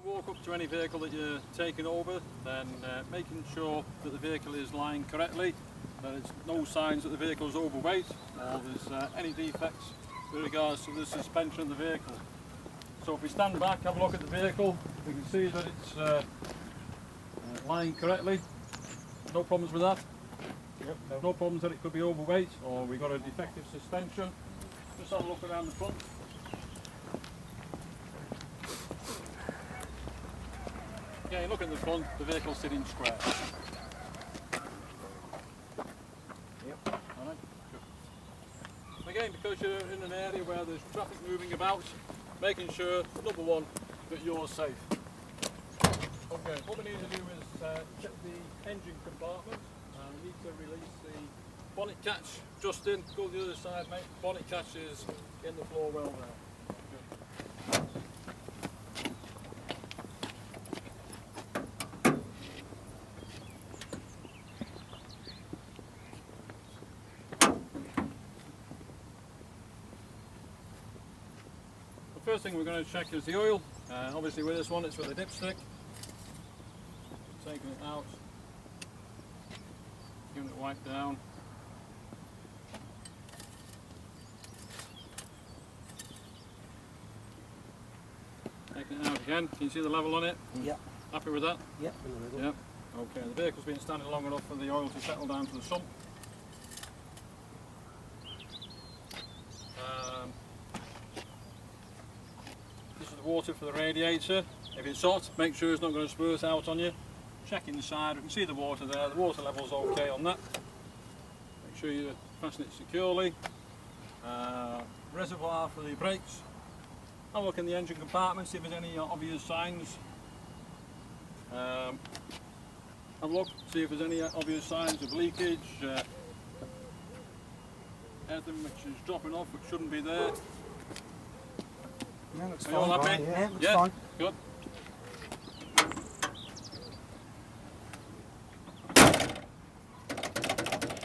you walk up to any vehicle that you're taking over, then making sure that the vehicle is lying correctly, that there's no signs that the vehicle is overweight or there's any defects with regards to the suspension of the vehicle. So if we stand back, have a look at the vehicle, we can see that it's lying correctly. No problems with that. Yep. No problems that it could be overweight or we got a defective suspension. Just have a look around the front. Yeah, you look at the front, the vehicle's sitting square. Yep. Alright, good. Again, because you're in an area where there's traffic moving about, making sure, number one, that you're safe. Okay, what we need to do is check the engine compartment. We need to release the bonnet catch just in, go to the other side mate, bonnet catch is in the floor well there. The first thing we're going to check is the oil. Obviously with this one it's with a dipstick. Taking it out, giving it a wipe down. Taking it out again. Can you see the level on it? Yep. Happy with that? Yep, in the middle. Yep. Okay, the vehicle's been standing long enough for the oil to settle down to the sump. This is the water for the radiator. If it's hot, make sure it's not going to spurt out on you. Check inside, we can see the water there, the water level's okay on that. Make sure you fasten it securely. Reservoir for the brakes. Have a look in the engine compartment, see if there's any obvious signs. Have a look, see if there's any obvious signs of leakage. Anything which is dropping off which shouldn't be there. Yeah, looks Are you all fine. happy? Yeah, looks Yeah, fine. good.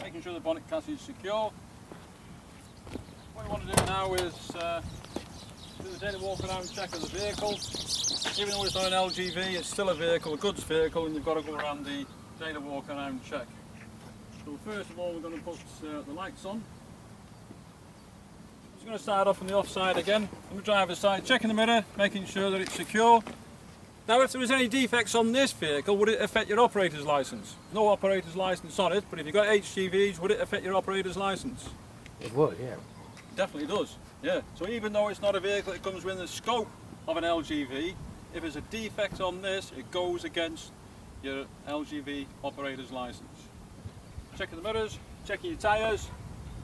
Making sure the bonnet catch is secure. What we want to do now is do the daily walk around check of the vehicle. Even though it's not an LGV, it's still a vehicle, a goods vehicle, and you've got to go around the daily walk around check. So first of all we're going to put the lights on. Just going to start off on the offside again, on the driver's side, checking the mirror, making sure that it's secure. Now if there was any defects on this vehicle, would it affect your operator's licence? No operator's licence on it, but if you've got HGVs, would it affect your operator's licence? It would, yeah. It definitely does, yeah. So even though it's not a vehicle that comes within the scope of an LGV, if there's a defect on this, it goes against your LGV operator's licence. Checking the mirrors, checking your tyres.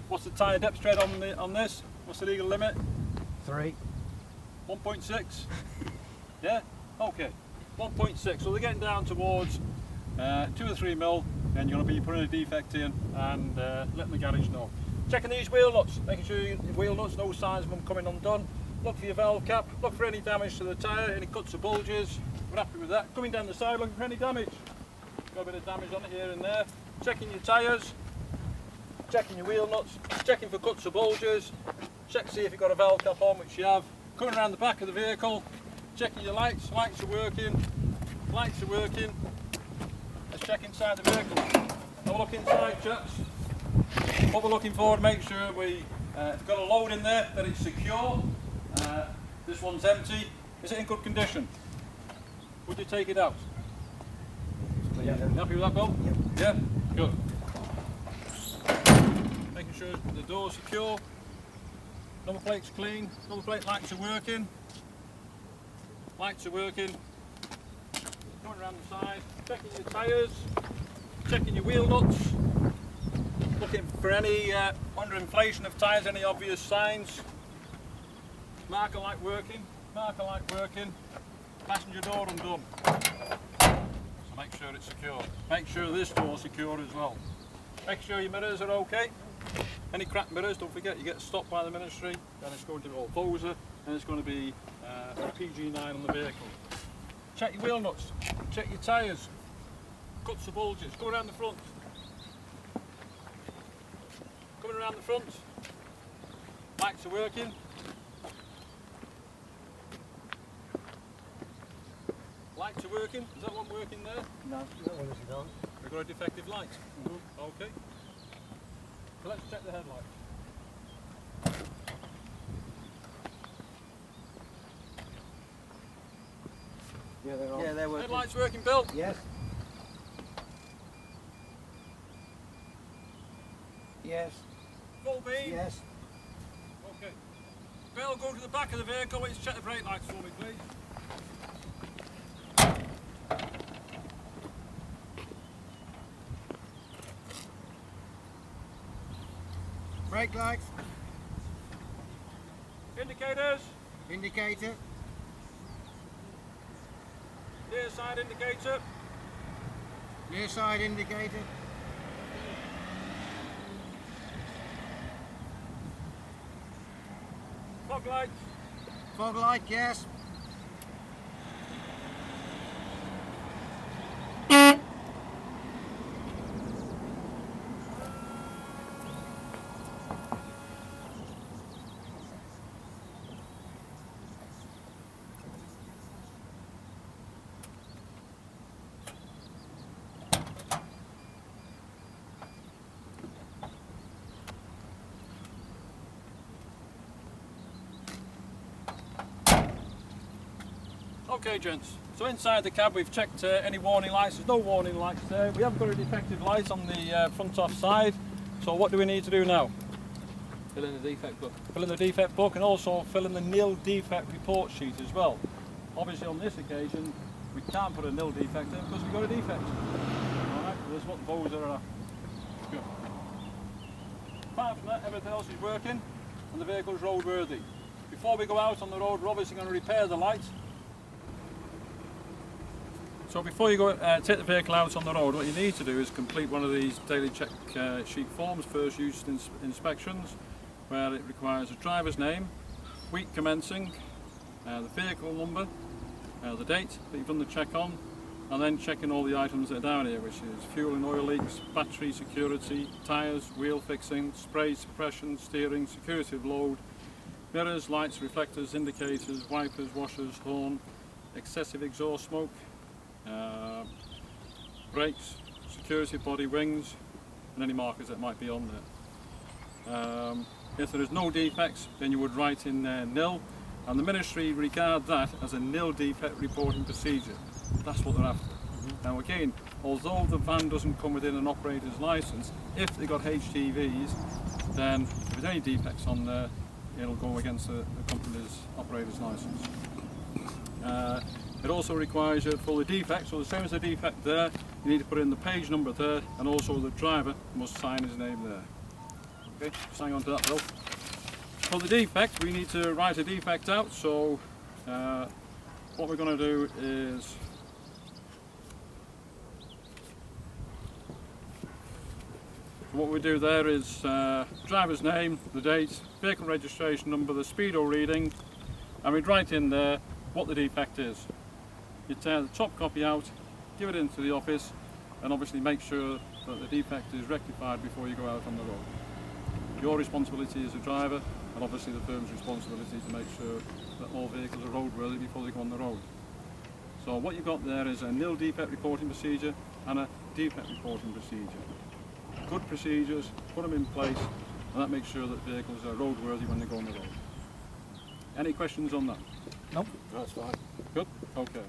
What's the tyre depth tread on this? What's the legal limit? 3. 1.6? Yeah? Okay. 1.6. So they're getting down towards 2 or 3 mil, and you're going to be putting a defect in and letting the garage know. Checking these wheel nuts, making sure your wheel nuts, no signs of them coming undone. Look for your valve cap, look for any damage to the tyre, any cuts or bulges. We're happy with that. Coming down the side, looking for any damage. Got a bit of damage on it here and there. Checking your tyres, checking your wheel nuts, checking for cuts or bulges. Check to see if you've got a valve cap on, which you have. Coming around the back of the vehicle, checking your lights. Lights are working. Lights are working. Let's check inside the vehicle. Have a look inside, chaps. What we're looking for to make sure we've got a load in there, that it's secure. This one's empty. Is it in good condition? Would you take it out? Yeah. You happy with that, Bill? Yep. Yeah? Good. Making sure the door's secure. Number plate's clean. Number plate lights are working. Lights are working. Going around the side. Checking your tyres. Checking your wheel nuts. Looking for any under-inflation of tyres, any obvious signs. Marker light working. Marker light working. Passenger door undone. So make sure it's secure. Make sure this door's secure as well. Make sure your mirrors are okay. Any cracked mirrors, don't forget you get stopped by the ministry, then it's going to be all VOSA and it's going to be PG9 on the vehicle. Check your wheel nuts, check your tyres, cuts or bulges, go around the front. Coming around the front, lights are working. Lights are working. Is that one working there? No, that one isn't on. We've got a defective light. Okay. So let's check the headlights. Yeah, they're on. Yeah, they're working. Headlights working, Bill? Yes. Yes. Full beam? Yes. Okay. Bill, go to the back of the vehicle. Let's check the brake lights for me, please. Brake lights, Indicators. indicator, Rear side indicator. near side indicator, Fog lights. fog light, yes. Okay, gents. So inside the cab we've checked any warning lights. There's no warning lights there. We haven't got a defective light on the front off side. So what do we need to do now? Fill in the defect book. Fill in the defect book and also fill in the nil defect report sheet as well. Obviously on this occasion we can't put a nil defect in because we've got a defect. Alright, so this is what the bows are after. Good. Apart from that, everything else is working and the vehicle is roadworthy. Before we go out on the road, we're obviously going to repair the light. So before you go take the vehicle out on the road, what you need to do is complete one of these daily check sheet forms, first use inspections, where it requires a driver's name, week commencing, the vehicle number, the date that you've done the check on, and then checking all the items that are down here, which is fuel and oil leaks, battery security, tyres, wheel fixing, spray suppression, steering, security of load, mirrors, lights, reflectors, indicators, wipers, washers, horn, excessive exhaust smoke, brakes, security body wings, and any markers that might be on there. If there is no defects, then you would write in nil, and the ministry regard that as a nil defect reporting procedure. That's what they're after. Now again, although the van doesn't come within an operator's licence, if they got HGVs, then if there's any defects on there, it'll go against the company's operator's licence. It also requires you for the defect, so the same as the defect there, you need to put in the page number there, and also the driver must sign his name there. Okay, just hang on to that, Bill. For the defect, we need to write a defect out, so what we're going to do is what we do there is driver's name, the date, vehicle registration number, the speedo reading, and we'd write in there what the defect is. You tear the top copy out, give it into the office, and obviously make sure that the defect is rectified before you go out on the road. Your responsibility as a driver, and obviously the firm's responsibility to make sure that all vehicles are roadworthy before they go on the road. So what you've got there is a nil defect reporting procedure and a defect reporting procedure. Good procedures, put them in place, and that makes sure that vehicles are roadworthy when they go on the road. Any questions on that? Nope. That's fine. Good? Okay.